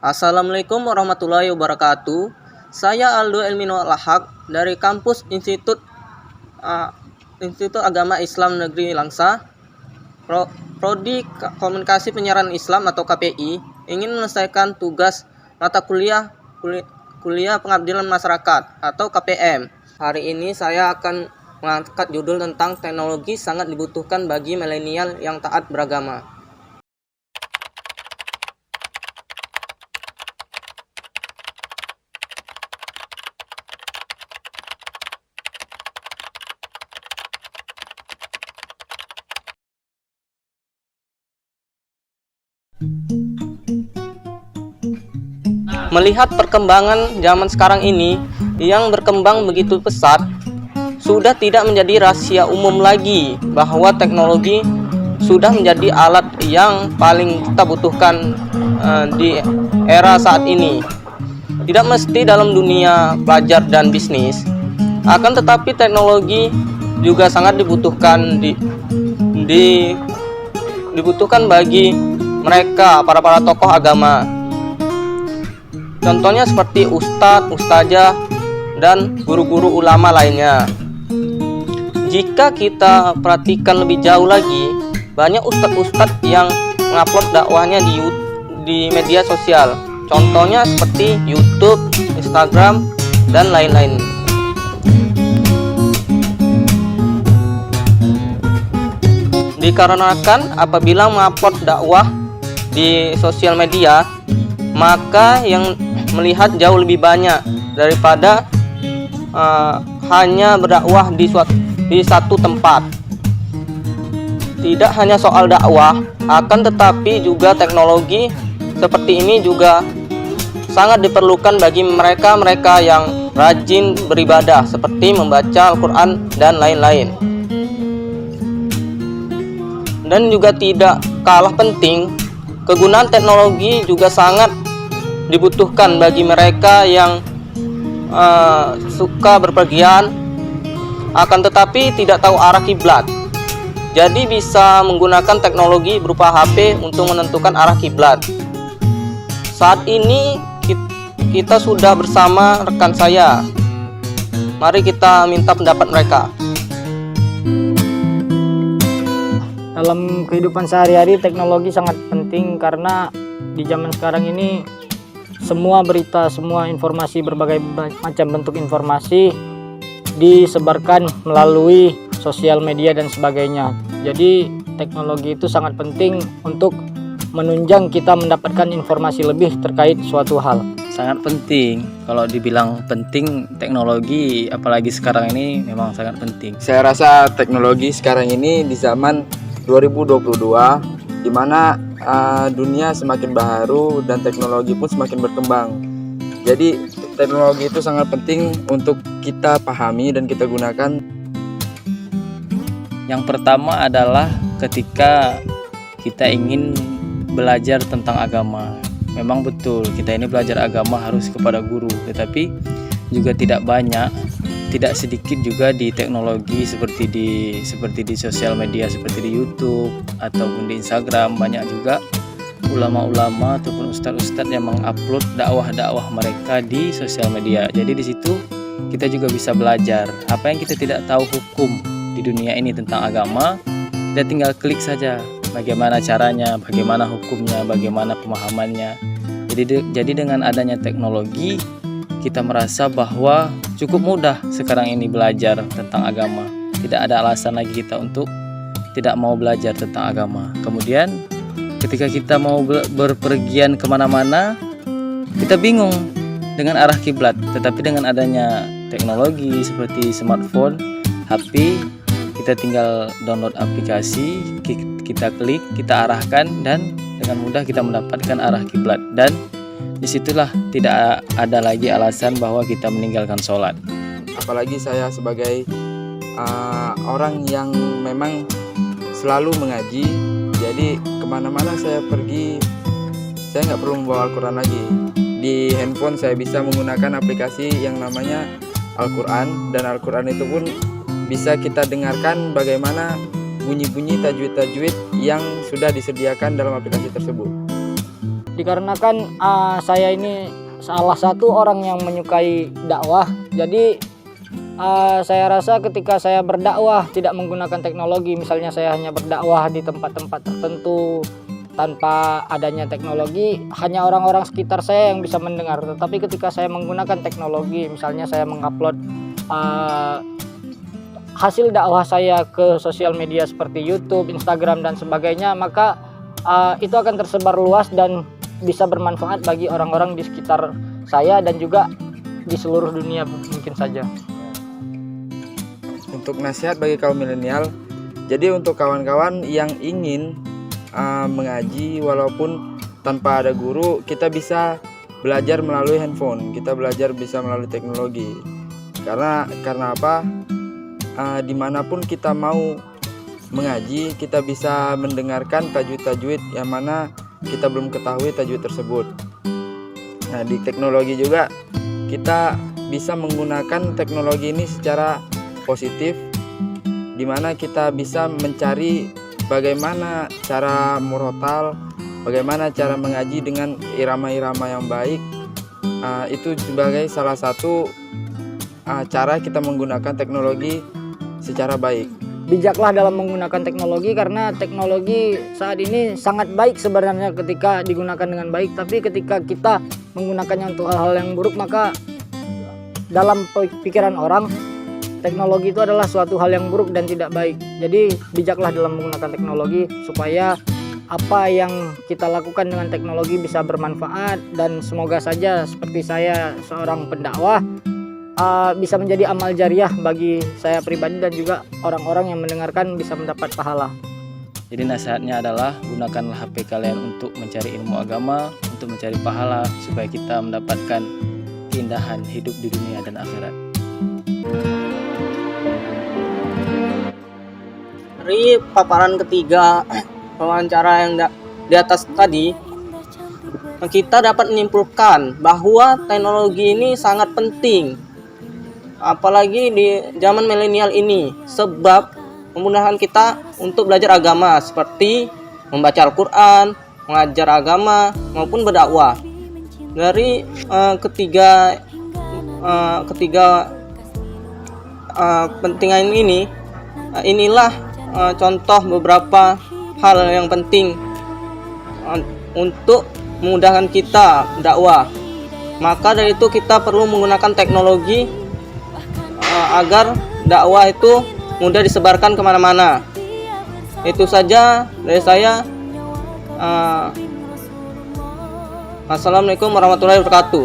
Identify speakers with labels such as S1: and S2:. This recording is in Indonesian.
S1: Assalamualaikum warahmatullahi wabarakatuh. Saya Aldo Elmino Lahak dari kampus Institut Agama Islam Negeri Langsa, Prodi Komunikasi Penyiaran Islam atau KPI, ingin menyelesaikan tugas mata kuliah Pengabdian Masyarakat atau KPM. Hari ini saya akan mengangkat judul tentang teknologi sangat dibutuhkan bagi milenial yang taat beragama. Melihat perkembangan zaman sekarang ini yang berkembang begitu pesat, sudah tidak menjadi rahasia umum lagi bahwa teknologi sudah menjadi alat yang paling kita butuhkan di era saat ini. Tidak mesti dalam dunia pelajar dan bisnis, akan tetapi teknologi juga sangat dibutuhkan dibutuhkan bagi mereka para tokoh agama. Contohnya seperti ustadz, ustazah, dan guru-guru ulama lainnya. Jika kita perhatikan lebih jauh lagi, banyak ustadz-ustadz yang mengupload dakwahnya di media sosial. Contohnya seperti YouTube, Instagram, dan lain-lain. Dikarenakan apabila mengupload dakwah di sosial media, maka yang melihat jauh lebih banyak daripada hanya berdakwah di satu tempat. Tidak hanya soal dakwah, akan tetapi juga teknologi seperti ini juga sangat diperlukan bagi mereka yang rajin beribadah seperti membaca Al-Quran dan lain-lain. Dan juga tidak kalah penting, kegunaan teknologi juga sangat dibutuhkan bagi mereka yang suka berpergian akan tetapi tidak tahu arah kiblat. Jadi bisa menggunakan teknologi berupa HP untuk menentukan arah kiblat. Saat ini kita sudah bersama rekan saya. Mari kita minta pendapat mereka.
S2: Dalam kehidupan sehari-hari teknologi sangat penting karena di zaman sekarang ini semua berita, semua informasi, berbagai macam bentuk informasi disebarkan melalui sosial media dan sebagainya. Jadi teknologi itu sangat penting untuk menunjang kita mendapatkan informasi lebih terkait suatu hal.
S3: Sangat penting. Kalau dibilang penting teknologi, apalagi sekarang ini memang sangat penting.
S4: Saya rasa teknologi sekarang ini di zaman 2022 di mana dunia semakin baharu dan teknologi pun semakin berkembang. Jadi teknologi itu sangat penting untuk kita pahami dan kita gunakan.
S3: Yang pertama adalah ketika kita ingin belajar tentang agama. Memang betul kita ini belajar agama harus kepada guru, tetapi juga tidak sedikit juga di teknologi seperti di sosial media seperti di YouTube ataupun di Instagram. Banyak juga ulama-ulama ataupun ustadz-ustadz yang mengupload dakwah-dakwah mereka di sosial media. Jadi di situ kita juga bisa belajar apa yang kita tidak tahu hukum di dunia ini tentang agama. Kita tinggal klik saja bagaimana caranya, bagaimana hukumnya, bagaimana pemahamannya. Jadi dengan adanya teknologi kita merasa bahwa cukup mudah sekarang ini belajar tentang agama. Tidak ada alasan lagi kita untuk tidak mau belajar tentang agama. Kemudian ketika kita mau berpergian kemana-mana, kita bingung dengan arah kiblat. Tetapi dengan adanya teknologi seperti smartphone, HP, kita tinggal download aplikasi, kita klik, kita arahkan, dan dengan mudah kita mendapatkan arah kiblat. Dan disitulah tidak ada lagi alasan bahwa kita meninggalkan sholat.
S4: Apalagi saya sebagai orang yang memang selalu mengaji, jadi kemana-mana saya pergi, saya nggak perlu membawa Al-Quran lagi. Di handphone saya bisa menggunakan aplikasi yang namanya Al-Quran, dan Al-Quran itu pun bisa kita dengarkan bagaimana bunyi-bunyi tajwid-tajwid yang sudah disediakan dalam aplikasi tersebut.
S2: dikarenakan saya ini salah satu orang yang menyukai dakwah. Jadi saya rasa ketika saya berdakwah tidak menggunakan teknologi, misalnya saya hanya berdakwah di tempat-tempat tertentu tanpa adanya teknologi, hanya orang-orang sekitar saya yang bisa mendengar. Tetapi ketika saya menggunakan teknologi, misalnya saya mengupload hasil dakwah saya ke sosial media seperti YouTube, Instagram dan sebagainya, maka itu akan tersebar luas dan bisa bermanfaat bagi orang-orang di sekitar saya dan juga di seluruh dunia mungkin saja.
S4: Untuk nasihat bagi kaum milenial, jadi untuk kawan-kawan yang ingin mengaji walaupun tanpa ada guru, kita bisa belajar melalui handphone, kita belajar bisa melalui teknologi. Karena apa? Dimanapun kita mau mengaji, kita bisa mendengarkan tajwid-tajwid yang mana kita belum ketahui tajwid tersebut. Nah, di teknologi juga kita bisa menggunakan teknologi ini secara positif, di mana kita bisa mencari bagaimana cara murotal, bagaimana cara mengaji dengan irama-irama yang baik. Itu sebagai salah satu cara kita menggunakan teknologi secara baik.
S2: Bijaklah dalam menggunakan teknologi, karena teknologi saat ini sangat baik sebenarnya ketika digunakan dengan baik, tapi ketika kita menggunakannya untuk hal-hal yang buruk, maka dalam pikiran orang teknologi itu adalah suatu hal yang buruk dan tidak baik. Jadi bijaklah dalam menggunakan teknologi supaya apa yang kita lakukan dengan teknologi bisa bermanfaat, dan semoga saja seperti saya seorang pendakwah bisa menjadi amal jariah bagi saya pribadi dan juga orang-orang yang mendengarkan bisa mendapat pahala.
S3: Jadi nasihatnya adalah gunakanlah HP kalian untuk mencari ilmu agama, untuk mencari pahala supaya kita mendapatkan keindahan hidup di dunia dan akhirat.
S1: Dari paparan ketiga wawancara yang di atas tadi, kita dapat menyimpulkan bahwa teknologi ini sangat penting, apalagi di zaman milenial ini, sebab memudahkan kita untuk belajar agama seperti membaca Al-Quran, mengajar agama maupun berdakwah. Dari ketiga pentingan ini, inilah contoh beberapa hal yang penting untuk memudahkan kita dakwah. Maka dari itu kita perlu menggunakan teknologi agar dakwah itu mudah disebarkan kemana-mana. Itu saja dari saya. Assalamualaikum warahmatullahi wabarakatuh.